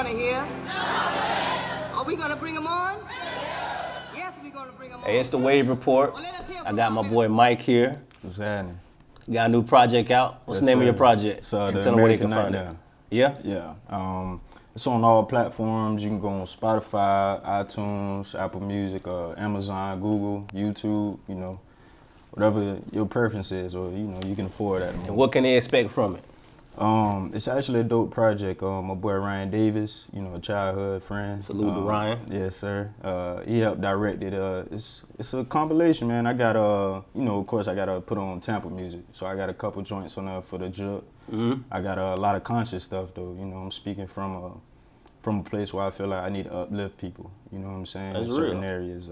want to hear? Are we going to bring them on? Yes, we're going to bring them on. Hey, it's the Wavereport. I got my boy Mike here. What's happening? You got a new project out. What's the name of your project? So and the tell them where they American can find it. Nightmare. Yeah? Yeah. It's on all platforms. You can go on Spotify, iTunes, Apple Music, Amazon, Google, YouTube, you know, whatever your preference is, or, you know, you can afford that. And what can they expect from it? It's actually a dope project. My boy Ryan Davis, you know, a childhood friend. Salute to Ryan. Yes, sir. He helped direct it. It's a compilation, man. I got you know, of course, I gotta put on Tampa music, so I got a couple joints on there for the jug. I got a lot of conscious stuff though. You know, I'm speaking from a place where I feel like I need to uplift people. You know what I'm saying? That's in certain real. areas,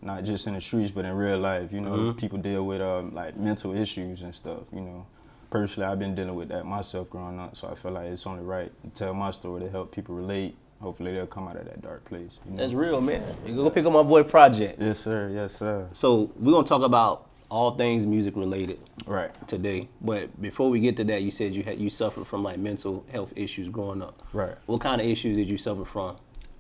not just in the streets, but in real life. You know, people deal with like mental issues and stuff. You know. Personally, I've been dealing with that myself growing up, so I feel like it's only right to tell my story to help people relate. Hopefully, they'll come out of that dark place. You know? That's real, man. You go pick up my boy project. Yes, sir. Yes, sir. So we're gonna talk about all things music related Right. today. But before we get to that, you said you suffered from like mental health issues growing up. Right. What kind of issues did you suffer from?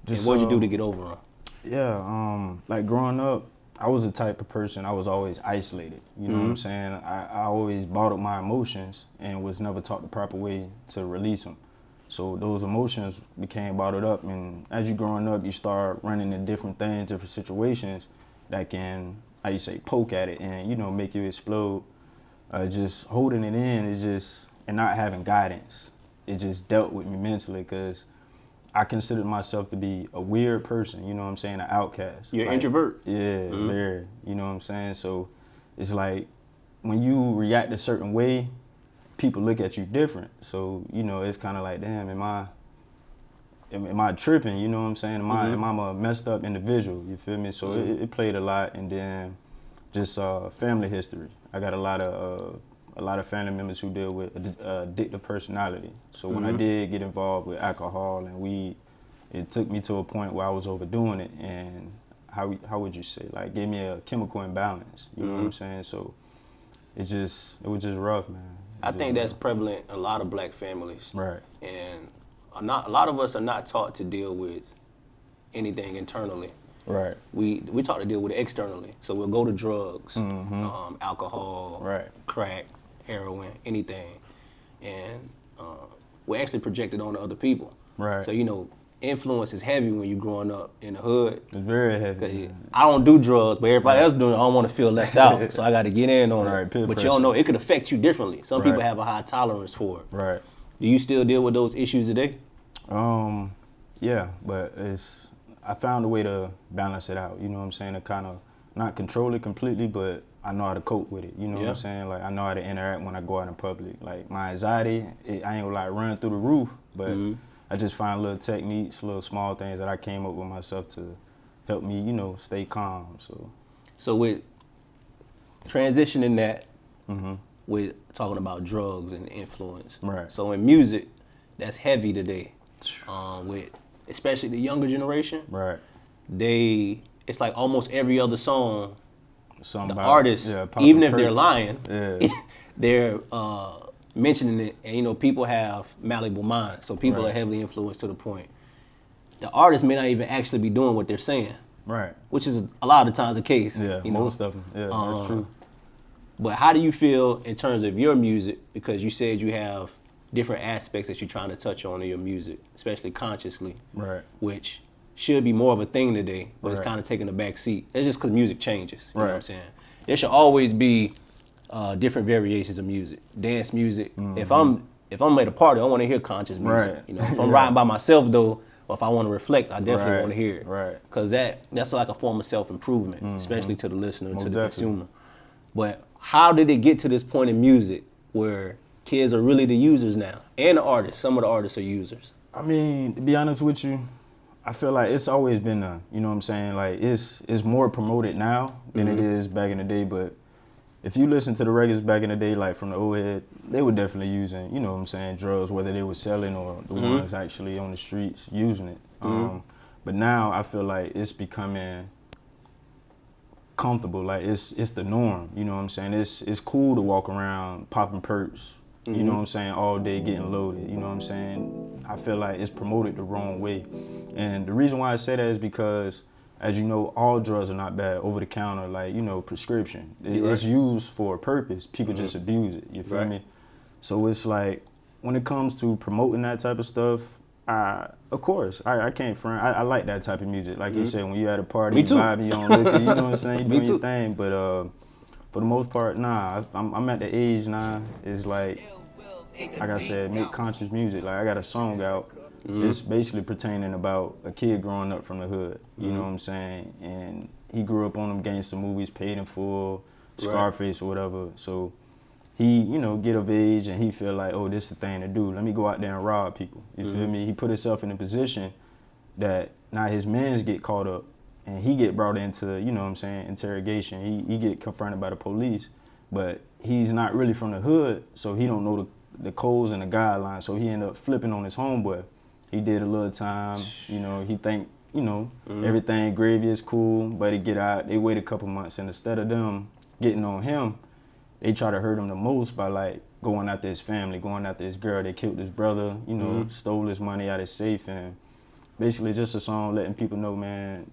Just, and what'd you do to get over them? Yeah, like growing up, I was the type of person, I was always isolated. You know what I'm saying? I always bottled my emotions and was never taught the proper way to release them. So those emotions became bottled up, and as you're growing up, you start running into different things, different situations that can, how you say, poke at it and, you know, make you explode. Just holding it in is just, and not having guidance, it just dealt with me mentally, because I considered myself to be a weird person, you know what I'm saying, an outcast. You're an introvert? Yeah, very, you know what I'm saying? So it's like when you react a certain way, people look at you different. So, you know, it's kind of like, damn, am I tripping, you know what I'm saying? Am I a messed up individual, you feel me? So it played a lot, and then just family history. I got a lot of family members who deal with addictive personality. So when I did get involved with alcohol and weed, it took me to a point where I was overdoing it, and how would you say, like, gave me a chemical imbalance. You know what I'm saying? So it was just rough, man. I think that's prevalent in a lot of black families. Right. And a lot of us are not taught to deal with anything internally. Right. We taught to deal with it externally. So we'll go to drugs, alcohol, Right. crack, heroin, anything. And we're actually projected onto other people. Right. So, you know, influence is heavy when you're growing up in the hood. It's very heavy. I don't do drugs, but everybody else doing it. I don't want to feel left out, so I got to get in on Right, it. peer But pressure. you don't know, it could affect you differently. Some people Right. have a high tolerance for it. Right. Do you still deal with those issues today? Yeah, but I found a way to balance it out. You know what I'm saying? To kind of not control it completely, but I know how to cope with it. You know what I'm saying? Like, I know how to interact when I go out in public. Like, my anxiety, I ain't gonna like run through the roof, but I just find little techniques, little small things that I came up with myself to help me, you know, stay calm. So with transitioning that, with talking about drugs and influence. Right. So in music, that's heavy today. With especially the younger generation. Right. It's like almost every other song, Something the about, artists, yeah, popping even if they're perks. lying, Yeah. they're mentioning it. And, you know, people have malleable minds, so people Right. are heavily influenced to the point. The artist may not even actually be doing what they're saying, Right. which is a lot of the times the case. Yeah, you know? most of them. Yeah, that's true. But how do you feel in terms of your music? Because you said you have different aspects that you're trying to touch on in your music, especially consciously, Right. which should be more of a thing today, but it's Right. kind of taking a back seat. It's just because music changes, you know what I'm Right. saying? There should always be different variations of music, dance music. If I'm at a party, I want to hear conscious music. Right. You know, if I'm riding by myself though, or if I want to reflect, I definitely Right. want to hear it. Right. Because that's like a form of self-improvement, especially to the listener, Most to the definitely. consumer. But how did it get to this point in music where kids are really the users now, and the artists? Some of the artists are users. I mean, to be honest with you, I feel like it's always been you know what I'm saying? Like, it's more promoted now than it is back in the day. But if you listen to the records back in the day, like from the old head, they were definitely using, you know what I'm saying, drugs, whether they were selling or the ones actually on the streets using it. But now I feel like it's becoming comfortable. Like, it's the norm. You know what I'm saying? It's cool to walk around popping perks you know what I'm saying, all day getting loaded, you know what I'm saying? I feel like it's promoted the wrong way. And the reason why I say that is because, as you know, all drugs are not bad, over the counter, like, you know, prescription. It's used for a purpose. People just abuse it, you feel me? So it's like, when it comes to promoting that type of stuff, of course, I can't front. I like that type of music. Like you said, when you at a party, you vibing, you on liquor, you know what I'm saying? You doing your thing. But for the most part, nah. I'm at the age now. It's like I said, make conscious music. Like I got a song out. It's basically pertaining about a kid growing up from the hood. You know what I'm saying? And he grew up on them gangster movies, Paid in Full, Scarface or whatever. So he, you know, get of age and he feel like, oh, this is the thing to do. Let me go out there and rob people. You feel me? He put himself in a position that now his mans get caught up and he get brought into, you know what I'm saying, interrogation. He get confronted by the police, but he's not really from the hood, so he don't know the codes and the guidelines. So he end up flipping on his homeboy. He did a little time, you know, he think, you know, everything gravy is cool, but he get out, they wait a couple months, and instead of them getting on him, they try to hurt him the most by like going after his family, going after his girl. They killed his brother, you know, stole his money out of his safe, and basically just a song letting people know, man,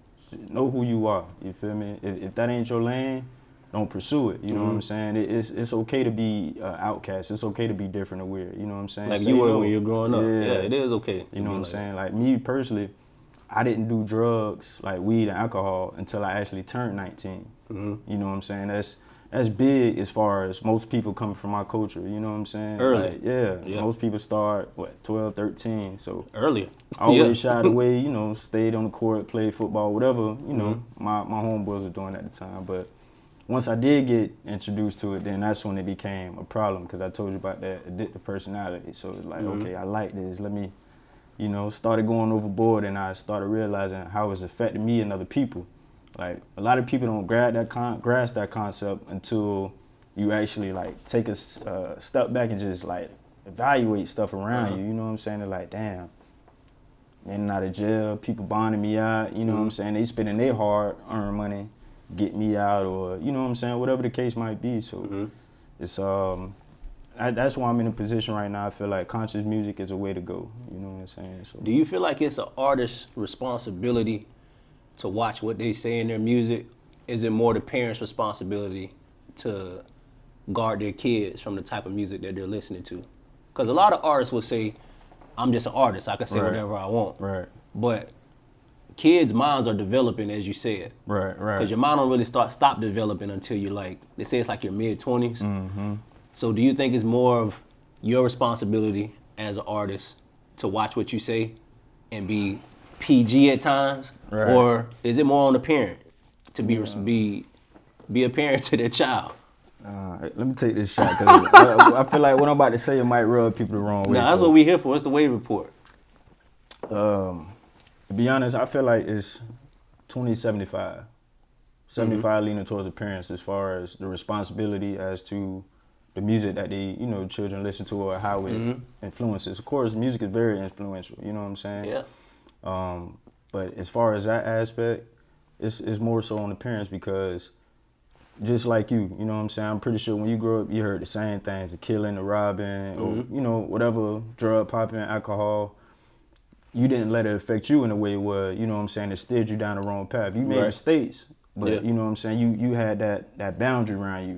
know who you are, you feel me? If that ain't your lane, don't pursue it, you know what I'm saying? It's okay to be outcast, it's okay to be different or weird, you know what I'm saying? Like you were when you were growing up. Yeah, it is okay. You know what I'm saying? Like me personally, I didn't do drugs like weed and alcohol until I actually turned 19. You know what I'm saying? That's big as far as most people coming from my culture, you know what I'm saying? Early. Like, yeah, most people start, 12, 13, so. Earlier. I always shied away, you know, stayed on the court, played football, whatever, you know, my homeboys were doing at the time. But once I did get introduced to it, then that's when it became a problem, because I told you about that addictive personality. So it's like, okay, I like this, let me, you know, started going overboard, and I started realizing how it's affecting me and other people. Like, a lot of people don't grasp that concept until you actually, like, take a step back and just, like, evaluate stuff around you. You know what I'm saying? They're like, damn, in and out of jail, people bonding me out, you know what I'm saying? They spending their hard-earned money, get me out, or, you know what I'm saying? Whatever the case might be. So it's, that's why I'm in a position right now. I feel like conscious music is a way to go. You know what I'm saying? So. Do you feel like it's an artist's responsibility to watch what they say in their music? Is it more the parents' responsibility to guard their kids from the type of music that they're listening to? Because a lot of artists will say, I'm just an artist, I can say whatever I want. Right. But kids' minds are developing, as you said. Right. Because your mind don't really stop developing until you're like, they say it's like your mid-20s. So do you think it's more of your responsibility as an artist to watch what you say and be PG at times, or is it more on the parent to be a parent to their child? Let me take this shot, because I feel like what I'm about to say, it might rub people the wrong way. No, that's what we here for. It's the Wavereport. To be honest, I feel like it's 20-75. 75 leaning towards the parents as far as the responsibility as to the music that they, you know, children listen to, or how it influences. Of course, music is very influential, you know what I'm saying? Yeah. But as far as that aspect, it's more so on the parents, because just like you know what I'm saying, I'm pretty sure when you grew up, you heard the same things, the killing, the robbing, or, you know, whatever, drug popping, alcohol. You didn't let it affect you in a way where, you know what I'm saying, it steered you down the wrong path. You made mistakes, but you know what I'm saying, you had that boundary around you,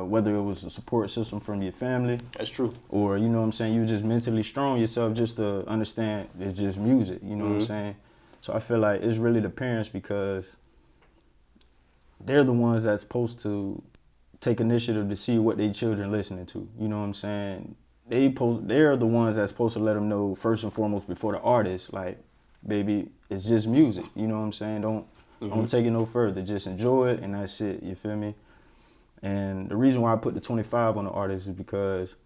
whether it was a support system from your family. That's true. Or, you know what I'm saying, you just mentally strong yourself just to understand it's just music, you know what I'm saying? So I feel like it's really the parents, because they're the ones that's supposed to take initiative to see what their children listening to, you know what I'm saying? They're the ones that's supposed to let them know first and foremost before the artist, like, baby, it's just music, you know what I'm saying? Don't take it no further, just enjoy it and that's it, you feel me? And the reason why I put the 25 on the artist is because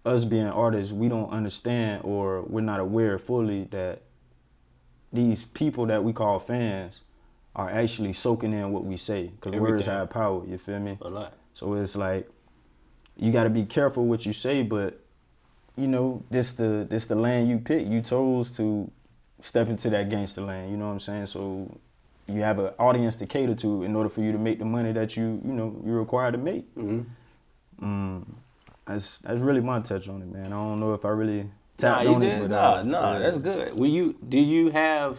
us being artists, we don't understand, or we're not aware fully that these people that we call fans are actually soaking in what we say, because words have power, you feel me? A lot. So it's like, you got to be careful what you say, but, you know, this the lane you pick. You chose to step into that gangster lane, you know what I'm saying? So you have an audience to cater to in order for you to make the money that you're required to make. that's really my touch on it, man. I don't know if I really Nah, tapped you on did. it, but Nah, yeah. that's good. Did you have?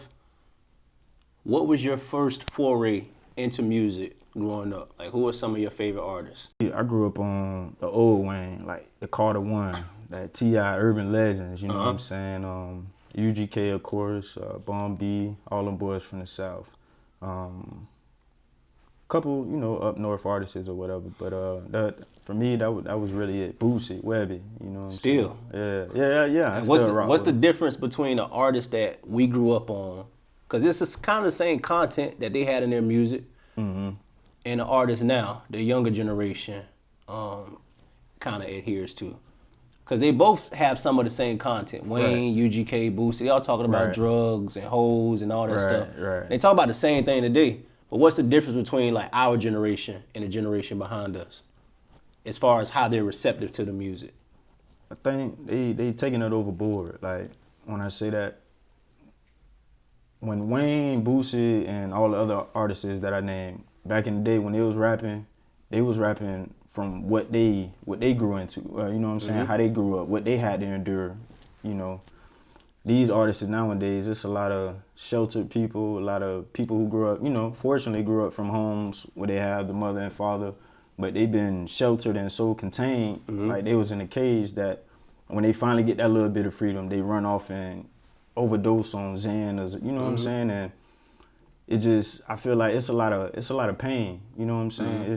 What was your first foray into music growing up? Like, who are some of your favorite artists? I grew up on the old Wayne, like the Carter One, that T.I. Urban Legends, you know what I'm saying? UGK, of course, Bun B, all them boys from the South. Couple, you know, up north artists or whatever, but that for me that was really it. Boosie, Webby, you know what I'm Still. saying? Yeah. I And still rock what's the with difference between the artists that we grew up on? Because this is kind of the same content that they had in their music, and the artists now, the younger generation, kind of adheres to. Because they both have some of the same content. Wayne, UGK, Boosie, they all talking about Right. drugs and hoes and all that stuff. Right. They talk about the same thing today. But what's the difference between like our generation and the generation behind us, as far as how they're receptive to the music? I think they taking it overboard. Like when I say that, when Wayne, Boosie, and all the other artists that I named back in the day when they was rapping from what they grew into. You know what I'm saying? How they grew up, what they had to endure. You know, these artists nowadays, it's a lot of sheltered people, a lot of people who grew up, you know, fortunately grew up from homes where they have the mother and father, but they've been sheltered and so contained, like they was in a cage that when they finally get that little bit of freedom, they run off and overdose on Xan, or, you know what I'm saying? And it just, I feel like it's a lot of pain, you know what I'm saying?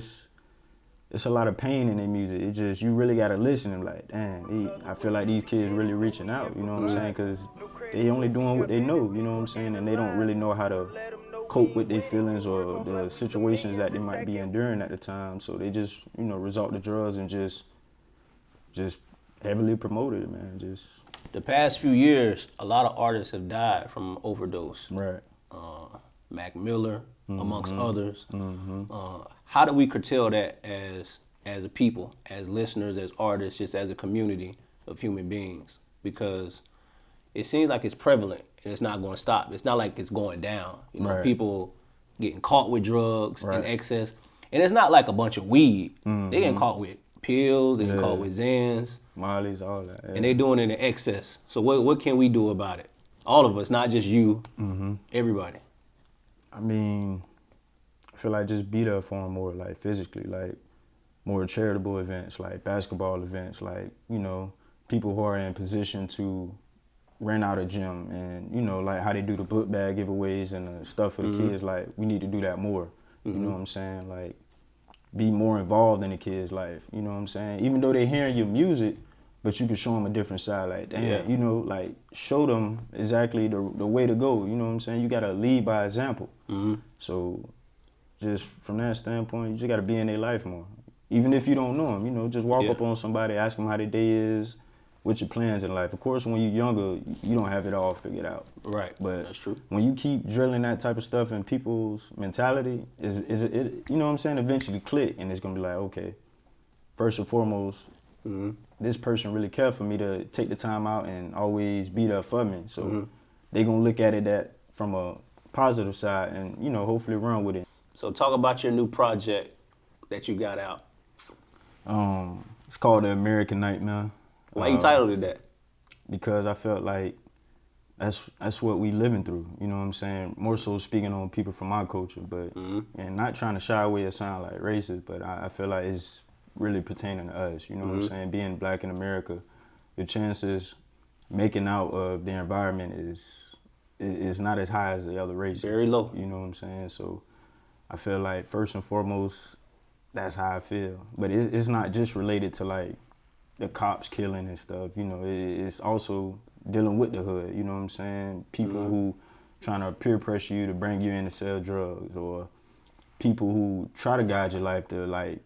It's a lot of pain in their music. It just, you really gotta listen and like, damn, I feel like these kids really reaching out, you know what I'm saying? Cause they only doing what they know, you know what I'm saying? And they don't really know how to cope with their feelings or the situations that they might be enduring at the time. So they just, you know, resort to drugs and just heavily promoted it, man. Just The past few years, a lot of artists have died from overdose. right. Mac Miller, amongst others. How do we curtail that as a people, as listeners, as artists, just as a community of human beings? Because it seems like it's prevalent and it's not going to stop. It's not like it's going down. You know, Right. people getting caught with drugs Right. in excess, and it's not like a bunch of weed. They getting caught with pills. They getting caught with Xans, Molly's, all that. Yeah. and they doing it in excess. So what can we do about it? All of us, not just you. Everybody. I mean, I feel like just be there for them more, like physically, like more charitable events, like basketball events, like, you know, people who are in position to rent out a gym and, you know, like how they do the book bag giveaways and the stuff for the kids, like we need to do that more. You know what I'm saying? Like be more involved in the kids' life, you know what I'm saying? Even though they're hearing your music, but you can show them a different side, like, damn, you know, like show them exactly the way to go, you know what I'm saying? You gotta lead by example. So just from that standpoint, you just gotta be in their life more. Even if you don't know them, you know, just walk up on somebody, ask them how their day is, what your plans in life. Of course, when you're younger, you don't have it all figured out. Right, But that's true. when you keep drilling that type of stuff in people's mentality, it you know what I'm saying, eventually click and it's gonna be like, okay, first and foremost, this person really cared for me to take the time out and always be there for me. So they gonna look at it that from a positive side and, you know, hopefully run with it. So talk about your new project that you got out. It's called The American Nightmare. Why you titled it that? Because I felt like that's what we living through, you know what I'm saying? More so speaking on people from my culture, but and not trying to shy away or sound like racist, but I feel like it's really pertaining to us, you know what I'm saying? Being black in America, your chances making out of the environment is not as high as the other races. Very low. You know what I'm saying? So I feel like first and foremost, that's how I feel. But it's not just related to like the cops killing and stuff, you know, it's also dealing with the hood, you know what I'm saying? People who trying to peer pressure you to bring you in to sell drugs, or people who try to guide your life to like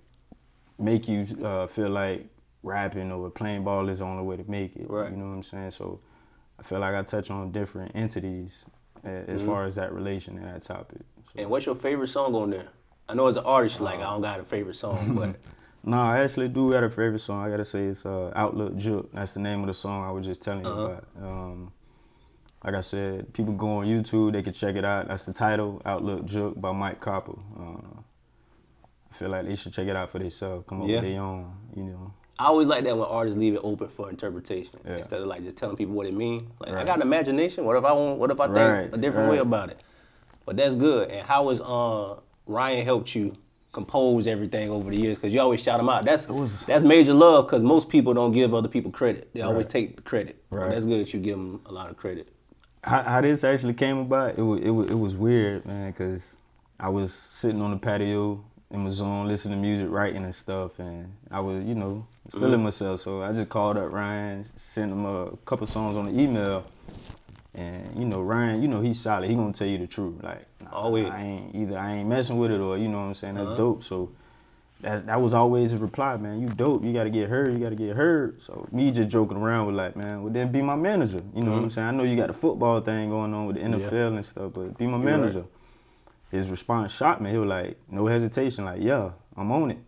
make you feel like rapping or playing ball is the only way to make it, Right. you know what I'm saying? So I feel like I touch on different entities as far as that relation and that topic. So. And what's your favorite song on there? I know as an artist, like I don't got a favorite song, but No, I actually do got a favorite song. I gotta say it's Outlook Juke. That's the name of the song I was just telling you about. Like I said, people go on YouTube, they can check it out. That's the title, Outlook Juke by Mike Coppa. I feel like they should check it out for themselves, come up with their own, you know. I always like that when artists leave it open for interpretation Yeah. instead of like just telling people what it means. Like I Right. got an imagination. What if I think a different way about it? But that's good. And how has Ryan helped you compose everything over the years? Because you always shout him out. That's major love. Because most people don't give other people credit. They always take the credit. Right. But that's good that you give them a lot of credit. How this actually came about, it was weird, man, because I was sitting on the patio in my zone, listening to music, writing and stuff, and I was, feeling myself. So I just called up Ryan, sent him a couple songs on the email, and Ryan, he's solid. He gonna tell you the truth. Like, I ain't messing with it, or you know what I'm saying. That's dope. So that was always his reply, man. You dope. You gotta get heard. You gotta get heard. So me just joking around with like, man, well then be my manager. You know what I'm saying? I know you got the football thing going on with the NFL and stuff, but be my manager. Right. His response shocked me. He was like, no hesitation, like, yeah, I'm on it.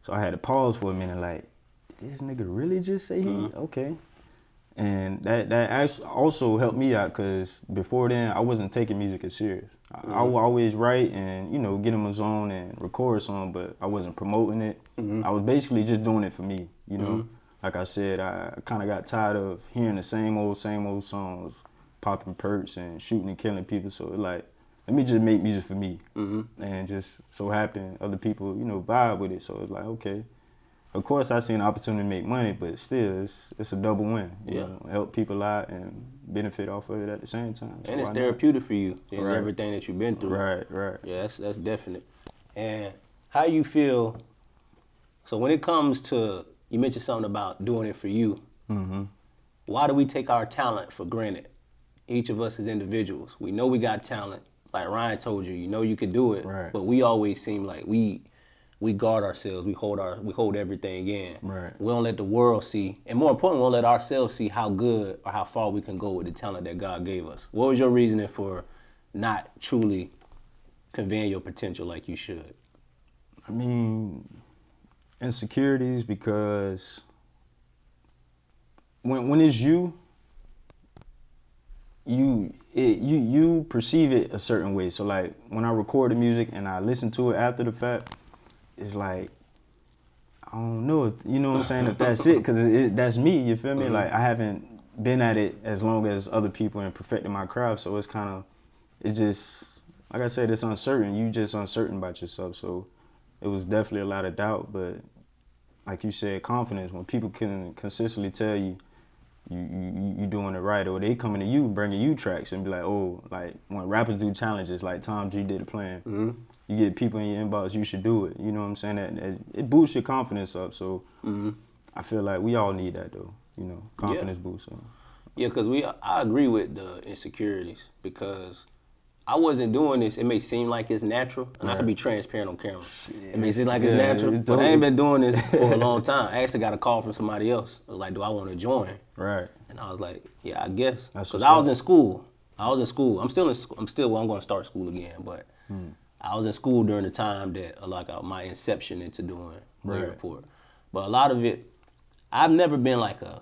So I had to pause for a minute, like, did this nigga really just say he okay? And that also helped me out, because before then I wasn't taking music as serious. I would always write and get in my zone and record a song, but I wasn't promoting it. I was basically just doing it for me. Like I said, I kind of got tired of hearing the same old songs, popping perks and shooting and killing people. So like, let me just make music for me, and just so happen other people vibe with it. So it's like, okay. Of course, I see an opportunity to make money, but still, it's a double win. You know, help people out and benefit off of it at the same time. So and it's therapeutic for you and Right. everything that you've been through. Right. Yeah, that's definite. And how you feel? So when it comes to, you mentioned something about doing it for you. Why do we take our talent for granted? Each of us as individuals, we know we got talent. Like Ryan told you, you could do it, Right. but we always seem like we guard ourselves. We hold everything in. Right. We don't let the world see, and more importantly, we don't let ourselves see how good or how far we can go with the talent that God gave us. What was your reasoning for not truly conveying your potential like you should? I mean, insecurities, because when it's you perceive it a certain way. So like when I record the music and I listen to it after the fact, it's like, I don't know if, you know what I'm saying, if that's it, because that's me, you feel me? Like I haven't been at it as long as other people and perfecting my craft, so it's kind of, it just, like I said, it's uncertain. You just uncertain about yourself, so it was definitely a lot of doubt, but like you said, confidence. When people can consistently tell you you doing it right, or they coming to you bringing you tracks and be like, oh, like when rappers do challenges, like Tom G did it playing, you get people in your inbox, you should do it. You know what I'm saying? That it boosts your confidence up. So I feel like we all need that though. Confidence boost. So. Yeah, because I agree with the insecurities, because I wasn't doing this. It may seem like it's natural, and I can be transparent on camera. It may seem like it's natural, but I ain't been doing this for a long time. I actually got a call from somebody else. It was like, do I want to join? Right. And I was like, yeah, I guess. Because I was in school. I'm still in school. I'm going to start school again, but I was in school during the time that, my inception into doing Wavereport. But a lot of it, I've never been like a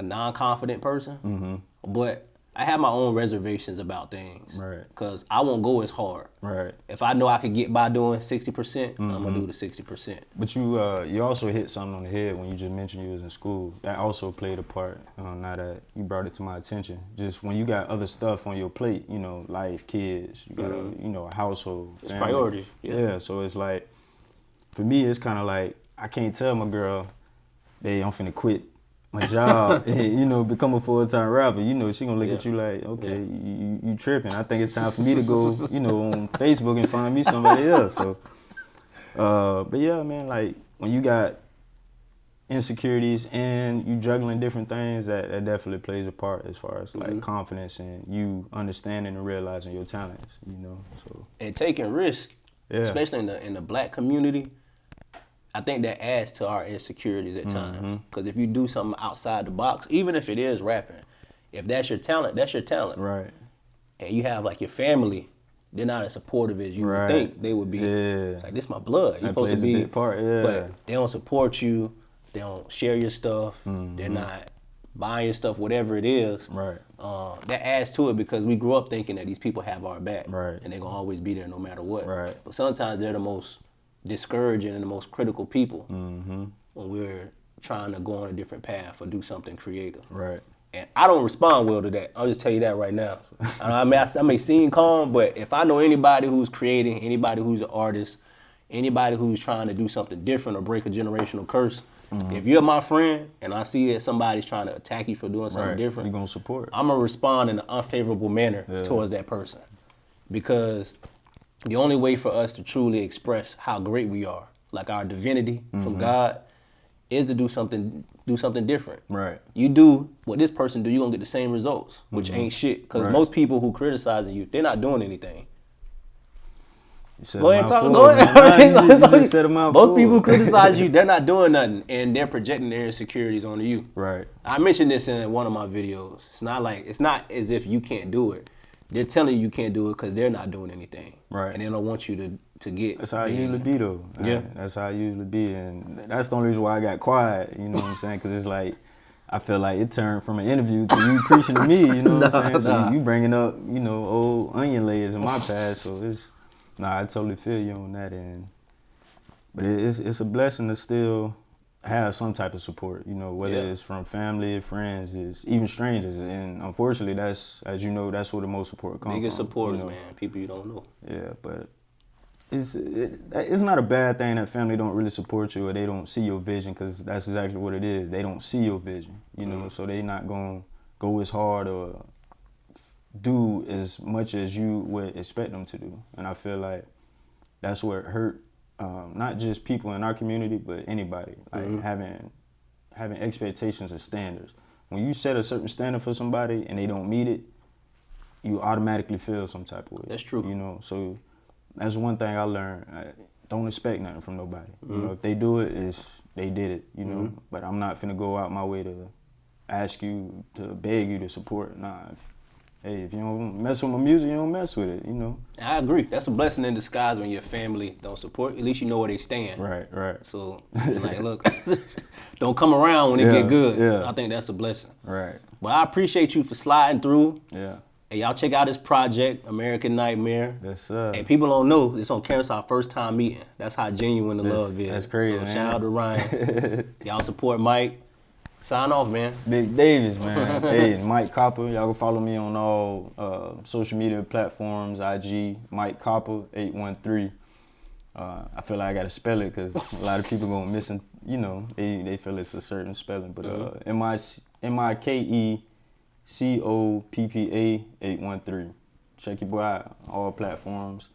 non-confident person, but I have my own reservations about things. Right. Because I won't go as hard. Right. If I know I could get by doing 60%, I'm going to do the 60%. But you also hit something on the head when you just mentioned you was in school. That also played a part, now that you brought it to my attention. Just when you got other stuff on your plate, life, kids, you got a household. It's priorities. Yeah, so it's like, for me, it's kind of like, I can't tell my girl, hey, I'm finna quit my job, and, become a full-time rapper. She gonna look at you like, okay, you tripping. I think it's time for me to go, on Facebook and find me somebody else. So, but yeah, man, like when you got insecurities and you juggling different things, that definitely plays a part as far as like confidence and you understanding and realizing your talents, So and taking risks, especially in the black community. I think that adds to our insecurities at times. Because if you do something outside the box, even if it is rapping, if that's your talent, that's your talent. Right. And you have like your family, they're not as supportive as you would think they would be. It's like, this is my blood. You're supposed to be. A big part, But they don't support you. They don't share your stuff. They're not buying your stuff, whatever it is. Right. That adds to it, because we grew up thinking that these people have our back. Right. And they're going to always be there no matter what. Right. But sometimes they're the most discouraging and the most critical people. when we're trying to go on a different path or do something creative. Right. And I don't respond well to that. I'll just tell you that right now. I may seem calm, but if I know anybody who's creating, anybody who's an artist, anybody who's trying to do something different or break a generational curse, if you're my friend and I see that somebody's trying to attack you for doing something different, you're gonna support. I'm gonna respond in an unfavorable manner towards that person. Because the only way for us to truly express how great we are, like our divinity from God, is to do something different. Right. You do what this person do, you're gonna get the same results, which ain't shit. Because most people who criticizing you, they're not doing anything. Go ahead, talk. Go ahead. Most people who criticize you, they're not doing nothing, and they're projecting their insecurities onto you. Right. I mentioned this in one of my videos. It's not as if you can't do it. They're telling you can't do it because they're not doing anything. Right. And they don't want you to get. That's how I usually be though. Yeah. That's how I usually be, and that's the only reason why I got quiet. You know what I'm saying? Because it's like I feel like it turned from an interview to you preaching to me. You know what I'm saying? So you bringing up old onion layers in my past. So it's I totally feel you on that end. But it's a blessing to still have some type of support. Whether it's from family, friends, it's even strangers. And unfortunately, that's, as you know, that's where the most support comes from. Biggest supporters, man. People you don't know. Yeah, but it's not a bad thing that family don't really support you or they don't see your vision, because that's exactly what it is. They don't see your vision, so they not going to go as hard or do as much as you would expect them to do. And I feel like that's where it hurt, not just people in our community, but anybody, like having expectations and standards. When you set a certain standard for somebody and they don't meet it, you automatically feel some type of way. That's true. So that's one thing I learned. Don't expect nothing from nobody. If they do it, they did it, But I'm not finna go out my way to ask you, to beg you to support. Nah, if you don't mess with my music, you don't mess with it, I agree. That's a blessing in disguise when your family don't support. At least you know where they stand. Right. So, like, look, don't come around when it get good. Yeah. I think that's a blessing. Right. But I appreciate you for sliding through. Yeah. Hey, y'all check out this project, American Nightmare. Yes, sir. And people don't know, it's on camera, it's our first time meeting. That's how genuine the love is. That's crazy, so man. Shout out to Ryan. Y'all support Mike. Sign off, man. Big Davis, man. Hey, Mike Coppa. Y'all can follow me on all social media platforms, IG, Mike Coppa, 813. I feel like I got to spell it because a lot of people going to miss it. They feel it's a certain spelling. But MikeCoppa 813. Check your boy out, all platforms.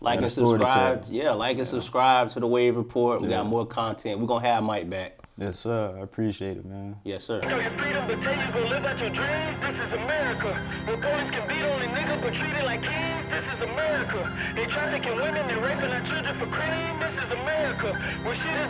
Like and subscribe. Yeah, like and subscribe to the Wavereport. We got more content. We're going to have Mike back. Yes, sir. I appreciate it, man. Yes, sir. Your freedom, but tell you go live out your dreams. This is America. Where police can beat only niggas, but treated like kings. This is America. They trafficking women, they raping our children for cream. This is America. Where shit is